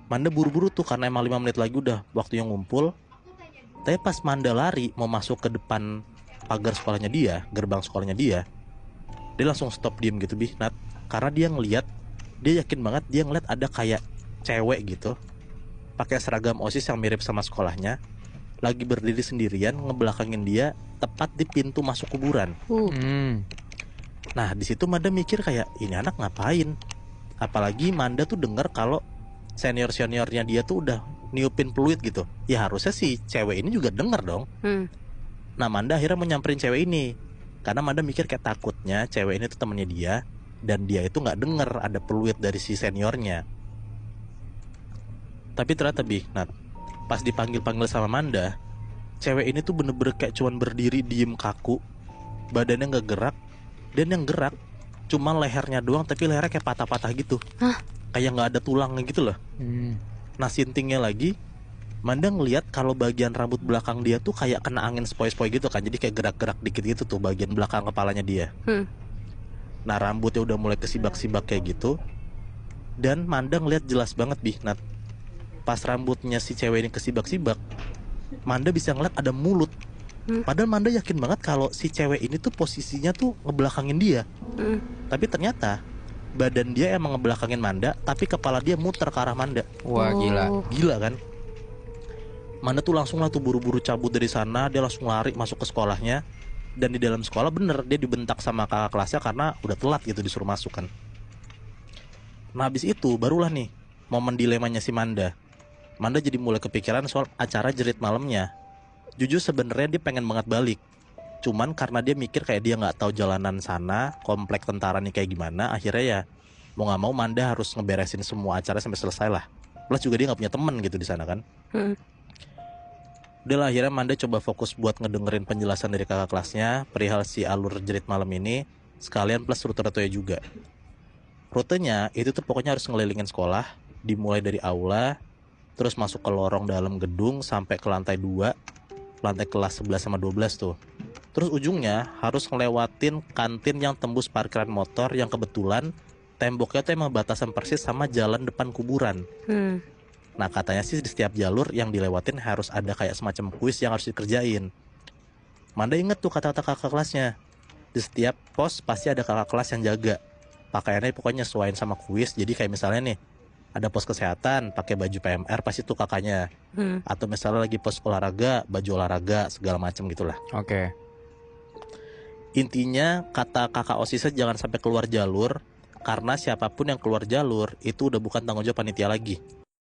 Manda buru-buru tuh karena emang 5 menit lagi udah waktu yang ngumpul. Tapi pas Manda lari mau masuk ke depan pagar sekolahnya dia, gerbang sekolahnya dia langsung stop diem gitu Nat. Karena dia ngelihat, dia yakin banget dia ngeliat ada kayak cewek gitu pakai seragam OSIS yang mirip sama sekolahnya, lagi berdiri sendirian ngebelakangin dia tepat di pintu masuk kuburan. Nah di situ Manda mikir kayak ini anak ngapain? Apalagi Manda tuh denger kalau seniornya dia tuh udah niupin peluit gitu. Ya harusnya si cewek ini juga denger dong. Nah Manda akhirnya mau nyamperin cewek ini karena Manda mikir kayak takutnya cewek ini tuh temennya dia dan dia itu nggak denger ada peluit dari si seniornya. Tapi ternyata Nat, pas dipanggil-panggil sama Manda, cewek ini tuh bener-bener kayak cuman berdiri diem kaku, badannya nggak gerak, dan yang gerak cuma lehernya doang, tapi lehernya kayak patah-patah gitu. Kayak nggak ada tulangnya gitu loh. Nah sintingnya lagi, Manda ngelihat kalau bagian rambut belakang dia tuh kayak kena angin sepoi-sepoi gitu kan, jadi kayak gerak-gerak dikit gitu tuh bagian belakang kepalanya dia. Nah rambutnya udah mulai kesibak-sibak kayak gitu. Dan Manda ngelihat jelas banget Nat, pas rambutnya si cewek ini kesibak-sibak, Manda bisa ngeliat ada mulut. Padahal Manda yakin banget kalau si cewek ini tuh posisinya tuh ngebelakangin dia. Tapi ternyata badan dia emang ngebelakangin Manda, tapi kepala dia muter ke arah Manda. Wah gila. Gila kan? Manda tuh langsung lah tuh buru-buru cabut dari sana. Dia langsung lari masuk ke sekolahnya. Dan di dalam sekolah bener dia dibentak sama kakak kelasnya karena udah telat gitu disuruh masuk kan. Nah habis itu barulah nih momen dilemanya si Manda. Manda jadi mulai kepikiran soal acara jerit malamnya. Jujur sebenarnya dia pengen banget balik. Cuman karena dia mikir kayak dia nggak tahu jalanan sana, komplek tentara nih kayak gimana, akhirnya ya mau nggak mau Manda harus ngeberesin semua acara sampai selesai lah. Plus juga dia nggak punya temen gitu di sana kan. Udah lah akhirnya Manda coba fokus buat ngedengerin penjelasan dari kakak kelasnya perihal si alur jerit malam ini, sekalian plus rute-rutenya juga. Rutenya itu tuh pokoknya harus ngelilingin sekolah, dimulai dari aula, terus masuk ke lorong dalam gedung sampai ke lantai 2, lantai kelas 11 sama 12 tuh. Terus ujungnya harus ngelewatin kantin yang tembus parkiran motor yang kebetulan temboknya tuh emang batasan persis sama jalan depan kuburan. Nah katanya sih di setiap jalur yang dilewatin harus ada kayak semacam kuis yang harus dikerjain. Manda inget tuh kata-kata kakak kelasnya. Di setiap pos pasti ada kakak kelas yang jaga. Pakaiannya pokoknya sesuaiin sama kuis. Jadi kayak misalnya nih, ada pos kesehatan pakai baju PMR pasti tuh kakaknya. Atau misalnya lagi pos olahraga, baju olahraga segala macam gitulah. Oke. Intinya kata kakak OSISnya jangan sampai keluar jalur, karena siapapun yang keluar jalur itu udah bukan tanggung jawab panitia lagi.